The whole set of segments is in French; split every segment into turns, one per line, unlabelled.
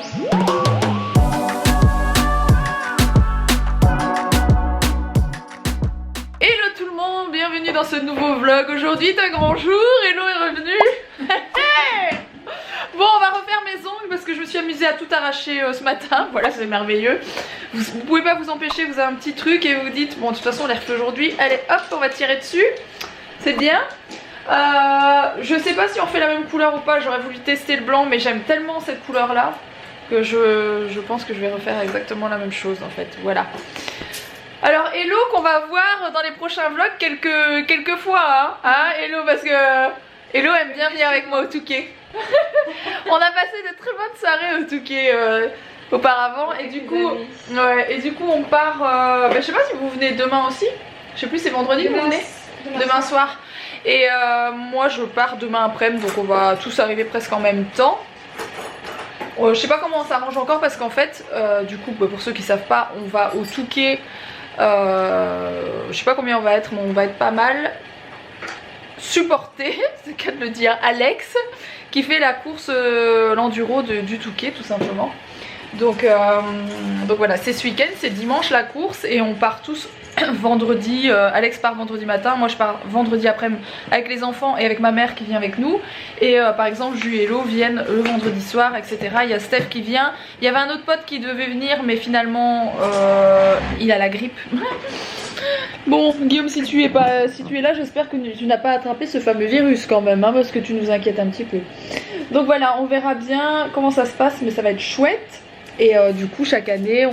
Hello tout le monde, bienvenue dans ce nouveau vlog. Aujourd'hui est un grand jour, Hello est revenu. Bon, on va refaire mes ongles parce que je me suis amusée à tout arracher ce matin. Voilà, c'est merveilleux. Vous pouvez pas vous empêcher, vous avez un petit truc et vous vous dites bon, de toute façon on les refait aujourd'hui. Allez hop, on va tirer dessus. C'est bien. Je sais pas si on fait la même couleur ou pas, j'aurais voulu tester le blanc mais j'aime tellement cette couleur là que je pense que je vais refaire exactement la même chose en fait, voilà. Alors Hello qu'on va voir dans les prochains vlogs quelques fois hein, Hello, parce que Hello aime bien venir avec moi au Touquet. On a passé de très bonnes soirées au Touquet auparavant et du coup on part, je sais pas si vous venez demain aussi, je sais plus, c'est vendredi que vous venez, demain soir. Et moi je pars demain après-midi, donc on va tous arriver presque en même temps. Je sais pas comment on s'arrange encore parce qu'en fait du coup pour ceux qui savent pas, on va au Touquet, je sais pas combien on va être mais on va être pas mal supporté, c'est le cas de le dire, Alex qui fait la course l'enduro du Touquet tout simplement. Donc voilà, c'est ce week-end, c'est dimanche la course et on part tous vendredi. Alex part vendredi matin, moi je pars vendredi après-midi avec les enfants et avec ma mère qui vient avec nous. Et par exemple Jules et Hello viennent le vendredi soir, etc. Il y a Steph qui vient, il y avait un autre pote qui devait venir mais finalement il a la grippe. Bon Guillaume, si tu es là, j'espère que tu n'as pas attrapé ce fameux virus quand même hein, parce que tu nous inquiètes un petit peu. Donc voilà, on verra bien comment ça se passe mais ça va être chouette. Et du coup chaque année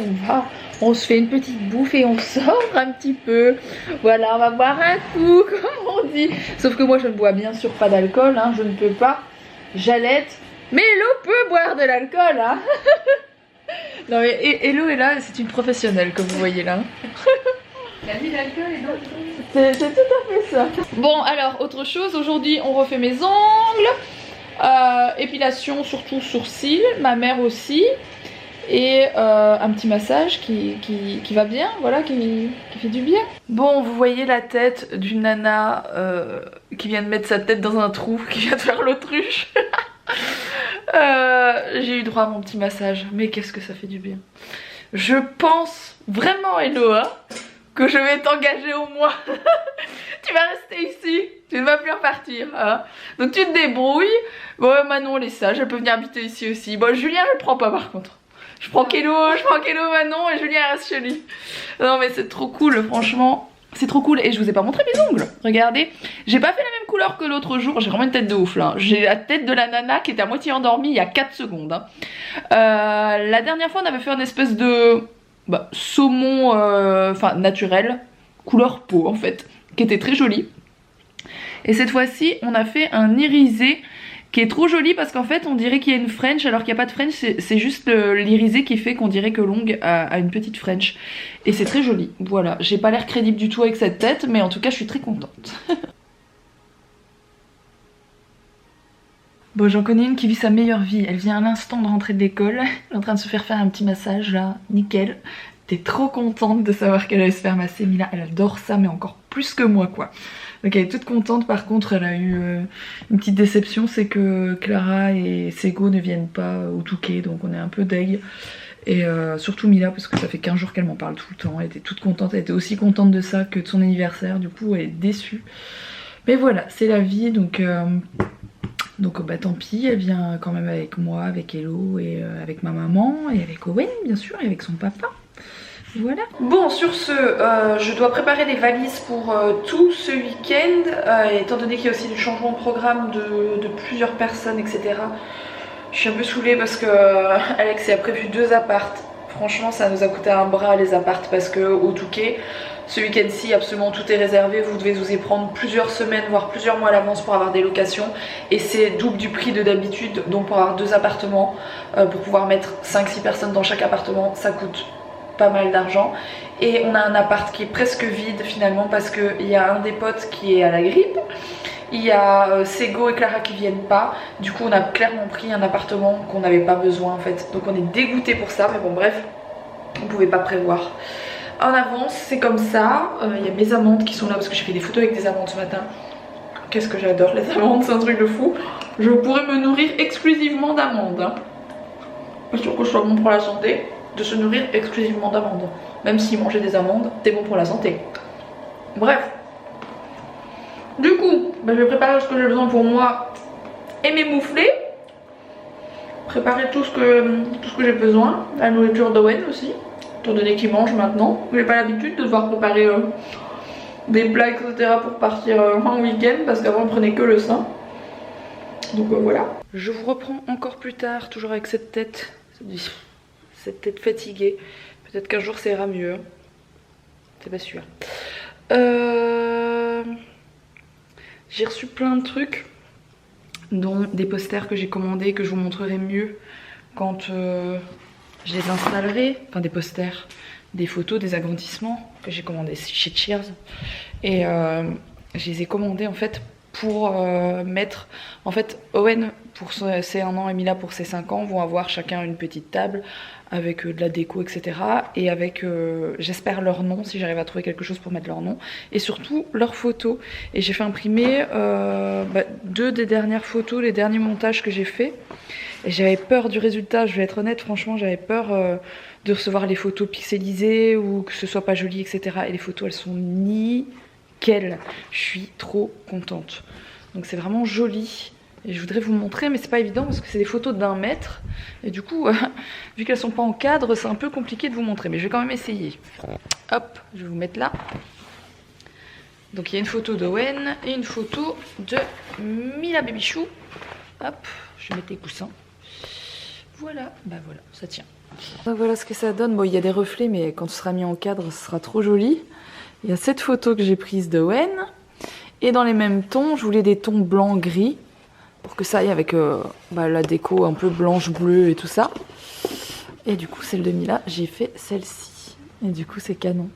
on se fait une petite bouffe et on sort un petit peu. Voilà, on va boire un coup comme on dit. Sauf que moi je ne bois bien sûr pas d'alcool hein, je ne peux pas, j'allaite. Mais Hello peut boire de l'alcool hein. Non mais Hello est là, c'est une professionnelle comme vous voyez là. C'est tout à fait ça. Bon alors autre chose, aujourd'hui on refait mes ongles, épilation surtout sourcils, ma mère aussi. Et un petit massage qui va bien, voilà, qui fait du bien. Bon, vous voyez la tête d'une nana qui vient de mettre sa tête dans un trou, qui vient de faire l'autruche. J'ai eu droit à mon petit massage, mais qu'est-ce que ça fait du bien. Je pense vraiment, Hello, hein, que je vais t'engager au mois. Tu vas rester ici, tu ne vas plus repartir hein. Donc tu te débrouilles. Bon, Manon laisse ça, elle peut venir habiter ici aussi. Bon, Julien je le prends pas par contre. Je prends Kélo, Manon et Julien reste chez lui. Non mais c'est trop cool, franchement. C'est trop cool. Et je vous ai pas montré mes ongles. Regardez. J'ai pas fait la même couleur que l'autre jour. J'ai vraiment une tête de ouf là. J'ai la tête de la nana qui était à moitié endormie il y a 4 secondes. Hein. La dernière fois on avait fait une espèce de saumon naturel. Couleur peau en fait. Qui était très jolie. Et cette fois-ci on a fait un irisé qui est trop joli parce qu'en fait on dirait qu'il y a une French alors qu'il n'y a pas de French, c'est juste l'irisé qui fait qu'on dirait que l'ongle a une petite French. Et c'est très joli, voilà. J'ai pas l'air crédible du tout avec cette tête mais en tout cas je suis très contente. Bon, j'en connais une qui vit sa meilleure vie, elle vient à l'instant de rentrer de l'école, elle est en train de se faire un petit massage là, nickel. T'es trop contente de savoir qu'elle allait se faire masser, Mila, elle adore ça mais encore plus que moi quoi. Donc elle est toute contente, par contre elle a eu une petite déception, c'est que Clara et Sego ne viennent pas au Touquet, donc on est un peu deg. Et surtout Mila parce que ça fait 15 jours qu'elle m'en parle tout le temps, elle était toute contente, elle était aussi contente de ça que de son anniversaire, du coup elle est déçue. Mais voilà, c'est la vie, donc tant pis, elle vient quand même avec moi, avec Hello et avec ma maman et avec Owen bien sûr et avec son papa. Voilà. Bon, sur ce, je dois préparer les valises pour tout ce week-end, étant donné qu'il y a aussi du changement de programme de plusieurs personnes, etc. Je suis un peu saoulée parce que Alex a prévu 2 appartes. Franchement, ça nous a coûté un bras les appartes parce que au Touquet, ce week-end-ci, absolument tout est réservé. Vous devez vous y prendre plusieurs semaines, voire plusieurs mois à l'avance pour avoir des locations. Et c'est double du prix de d'habitude. Donc pour avoir 2 appartements, pour pouvoir mettre 5-6 personnes dans chaque appartement, ça coûte pas mal d'argent. Et on a un appart qui est presque vide finalement parce qu'il y a un des potes qui est à la grippe. Il y a Sego et Clara qui viennent pas. Du coup on a clairement pris un appartement qu'on n'avait pas besoin en fait. Donc on est dégoûté pour ça. Mais bon bref, on pouvait pas prévoir. En avance, c'est comme ça. Il y a mes amandes qui sont là parce que j'ai fait des photos avec des amandes ce matin. Qu'est-ce que j'adore les amandes, c'est un truc de fou. Je pourrais me nourrir exclusivement d'amandes. Hein. Pas sûr que ce soit bon pour la santé de se nourrir exclusivement d'amandes. Même si manger des amandes, c'est bon pour la santé. Bref. Du coup, je vais préparer ce que j'ai besoin pour moi et mes mouflés. Préparer tout ce que j'ai besoin. La nourriture d'Owen aussi, étant donné qu'il mange maintenant. J'ai pas l'habitude de devoir préparer des plats, etc. pour partir en week-end, parce qu'avant on prenait que le sein. Donc voilà. Je vous reprends encore plus tard, toujours avec cette tête fatiguée. Peut-être qu'un jour ça ira mieux. C'est pas sûr. J'ai reçu plein de trucs, dont des posters que j'ai commandés, que je vous montrerai mieux quand je les installerai. Enfin des posters, des photos, des agrandissements que j'ai commandés chez Cheers. Et je les ai commandés en fait pour mettre... En fait Owen pour ses 1 an et Mila pour ses 5 ans vont avoir chacun une petite table avec de la déco, etc. Et avec, j'espère, leur nom, si j'arrive à trouver quelque chose pour mettre leur nom. Et surtout, leurs photos. Et j'ai fait imprimer 2 des dernières photos, les derniers montages que j'ai fait. Et j'avais peur du résultat, je vais être honnête, franchement, j'avais peur de recevoir les photos pixelisées ou que ce soit pas joli, etc. Et les photos, elles sont nickel. Je suis trop contente. Donc c'est vraiment joli. Et je voudrais vous montrer, mais c'est pas évident parce que c'est des photos d'1 mètre. Et du coup, vu qu'elles sont pas en cadre, c'est un peu compliqué de vous montrer. Mais je vais quand même essayer. Hop, je vais vous mettre là. Donc il y a une photo d'Owen et une photo de Mila Babychou. Hop, je vais mettre les coussins. Voilà, bah voilà, ça tient. Donc voilà ce que ça donne. Bon, il y a des reflets, mais quand ce sera mis en cadre, ce sera trop joli. Il y a cette photo que j'ai prise d'Owen. Et dans les mêmes tons, je voulais des tons blanc-gris. Pour que ça aille avec la déco un peu blanche, bleue et tout ça. Et du coup, celle de Mila, j'ai fait celle-ci. Et du coup, c'est canon.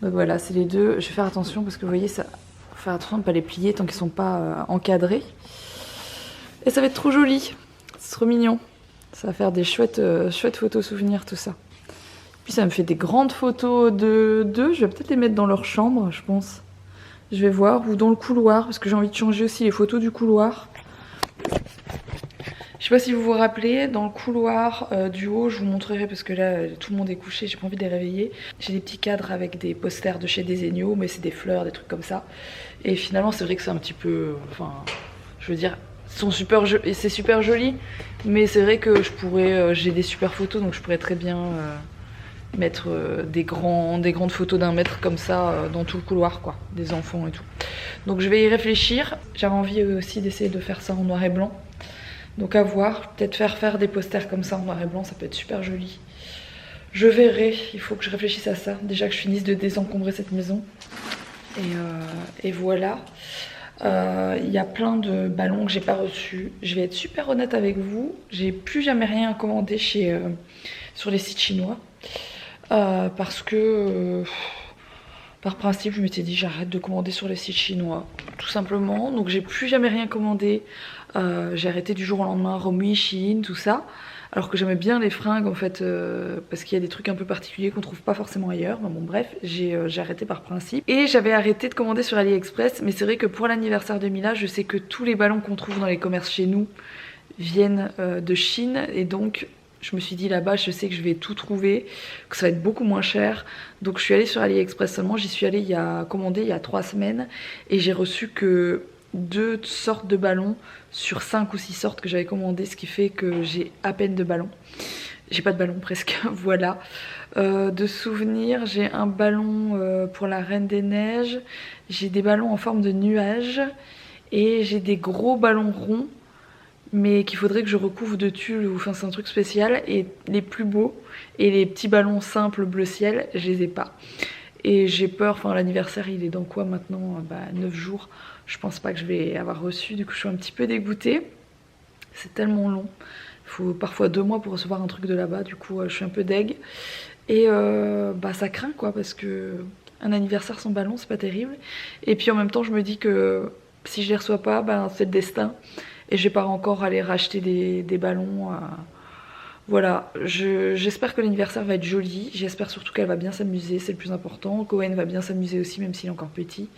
Donc voilà, c'est les deux. Je vais faire attention parce que vous voyez, ça, faut faire attention de ne pas les plier tant qu'ils ne sont pas encadrés. Et ça va être trop joli. C'est trop mignon. Ça va faire des chouettes photos souvenirs, tout ça. Puis ça me fait des grandes photos d'eux. Je vais peut-être les mettre dans leur chambre, je pense. Je vais voir. Ou dans le couloir, parce que j'ai envie de changer aussi les photos du couloir. Je sais pas si vous vous rappelez, dans le couloir du haut, je vous montrerai parce que là tout le monde est couché, j'ai pas envie de les réveiller. J'ai des petits cadres avec des posters de chez Desenio, mais c'est des fleurs, des trucs comme ça. Et finalement c'est vrai que c'est un petit peu, enfin, je veux dire, c'est super joli, mais c'est vrai que je pourrais, j'ai des super photos, donc je pourrais très bien mettre des grandes photos d'1 mètre comme ça dans tout le couloir, quoi, des enfants et tout. Donc je vais y réfléchir. J'avais envie aussi d'essayer de faire ça en noir et blanc. Donc à voir, peut-être faire des posters comme ça en noir et blanc, ça peut être super joli. Je verrai, il faut que je réfléchisse à ça. Déjà que je finisse de désencombrer cette maison. Et voilà. Il y a plein de ballons que j'ai pas reçus. Je vais être super honnête avec vous. J'ai plus jamais rien commandé sur les sites chinois. Parce que... par principe, je m'étais dit j'arrête de commander sur les sites chinois, tout simplement. Donc j'ai plus jamais rien commandé. J'ai arrêté du jour au lendemain, Romwe, Shein, tout ça. Alors que j'aimais bien les fringues en fait, parce qu'il y a des trucs un peu particuliers qu'on trouve pas forcément ailleurs. Bon bref, j'ai arrêté par principe. Et j'avais arrêté de commander sur AliExpress, mais c'est vrai que pour l'anniversaire de Mila, je sais que tous les ballons qu'on trouve dans les commerces chez nous viennent de Chine. Et donc je me suis dit là-bas, je sais que je vais tout trouver, que ça va être beaucoup moins cher. Donc je suis allée sur AliExpress seulement, j'y suis allée commandé il y a 3 semaines. Et j'ai reçu que 2 sortes de ballons sur 5 ou 6 sortes que j'avais commandé, ce qui fait que j'ai à peine de ballons. J'ai pas de ballon presque, voilà. De souvenirs, j'ai un ballon pour la Reine des Neiges, j'ai des ballons en forme de nuages et j'ai des gros ballons ronds, mais qu'il faudrait que je recouvre de tulle, enfin c'est un truc spécial. Et les plus beaux et les petits ballons simples bleu ciel, je les ai pas. Et j'ai peur, enfin l'anniversaire il est dans quoi maintenant, 9 jours. Je pense pas que je vais avoir reçu, du coup je suis un petit peu dégoûtée. C'est tellement long. Il faut parfois 2 mois pour recevoir un truc de là-bas, du coup je suis un peu deg. Et ça craint quoi, parce que un anniversaire sans ballon c'est pas terrible. Et puis en même temps je me dis que si je les reçois pas, c'est le destin. Et je vais pas encore aller racheter des ballons. Voilà, j'espère que l'anniversaire va être joli. J'espère surtout qu'elle va bien s'amuser, c'est le plus important. Cohen va bien s'amuser aussi, même s'il est encore petit.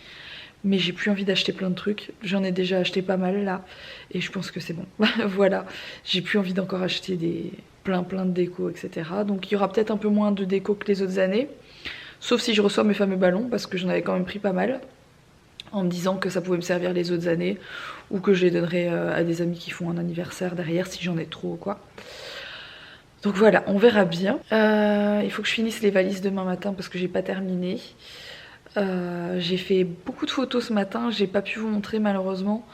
Mais j'ai plus envie d'acheter plein de trucs. J'en ai déjà acheté pas mal là. Et je pense que c'est bon. Voilà, j'ai plus envie d'encore acheter plein de déco, etc. Donc il y aura peut-être un peu moins de déco que les autres années, sauf si je reçois mes fameux ballons, parce que j'en avais quand même pris pas mal, en me disant que ça pouvait me servir les autres années, ou que je les donnerais à des amis qui font un anniversaire derrière, si j'en ai trop ou quoi. Donc voilà, on verra bien. Il faut que je finisse les valises demain matin, parce que j'ai pas terminé. J'ai fait beaucoup de photos ce matin, j'ai pas pu vous montrer malheureusement.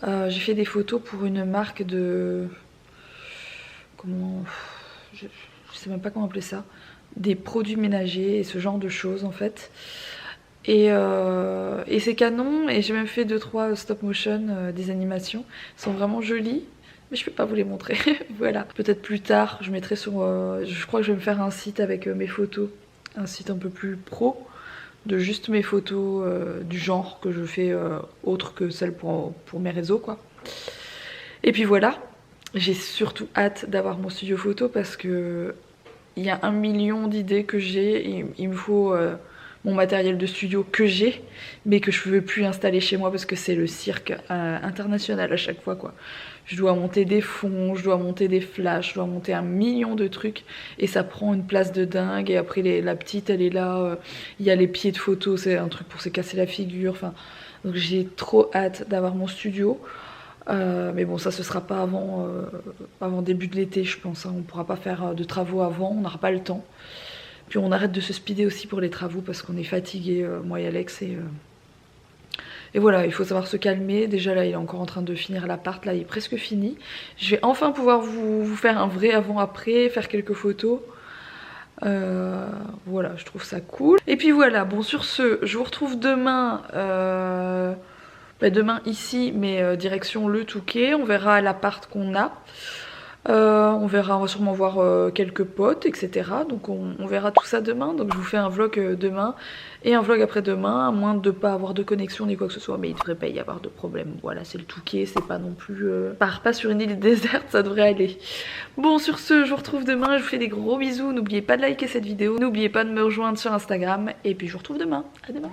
J'ai fait des photos pour une marque de... je sais même pas comment appeler ça. Des produits ménagers et ce genre de choses en fait. Et c'est canon, et j'ai même fait 2-3 stop motion, des animations. Elles sont vraiment jolies, mais je peux pas vous les montrer. Voilà. Peut-être plus tard, je mettrai sur... je crois que je vais me faire un site avec mes photos. Un site un peu plus pro, de juste mes photos du genre que je fais autre que celles pour mes réseaux quoi. Et puis voilà, j'ai surtout hâte d'avoir mon studio photo, parce que il y a 1 million d'idées que j'ai. Il me faut mon matériel de studio que j'ai, mais que je ne veux plus installer chez moi parce que c'est le cirque international à chaque fois quoi. Je dois monter des fonds, je dois monter des flashs, je dois monter 1 million de trucs, et ça prend une place de dingue. Et après la petite elle est là, il y a les pieds de photo, c'est un truc pour se casser la figure, enfin, donc j'ai trop hâte d'avoir mon studio. Mais bon, ça ce sera pas avant début de l'été je pense, hein. On pourra pas faire de travaux avant, on n'aura pas le temps. Puis on arrête de se speeder aussi pour les travaux parce qu'on est fatigué, moi et Alex, et voilà, il faut savoir se calmer. Déjà là il est encore en train de finir l'appart, là il est presque fini. Je vais enfin pouvoir vous faire un vrai avant-après, faire quelques photos. Voilà, je trouve ça cool. Et puis voilà, bon sur ce, je vous retrouve demain, demain ici, mais direction le Touquet. On verra l'appart qu'on a. On va sûrement voir quelques potes, etc. Donc on verra tout ça demain. Donc je vous fais un vlog demain et un vlog après-demain, à moins de ne pas avoir de connexion ni quoi que ce soit. Mais il ne devrait pas y avoir de problème. Voilà, c'est le Touquet, c'est pas non plus... Pars pas sur une île déserte, ça devrait aller. Bon, sur ce, je vous retrouve demain. Je vous fais des gros bisous. N'oubliez pas de liker cette vidéo. N'oubliez pas de me rejoindre sur Instagram. Et puis je vous retrouve demain. À demain.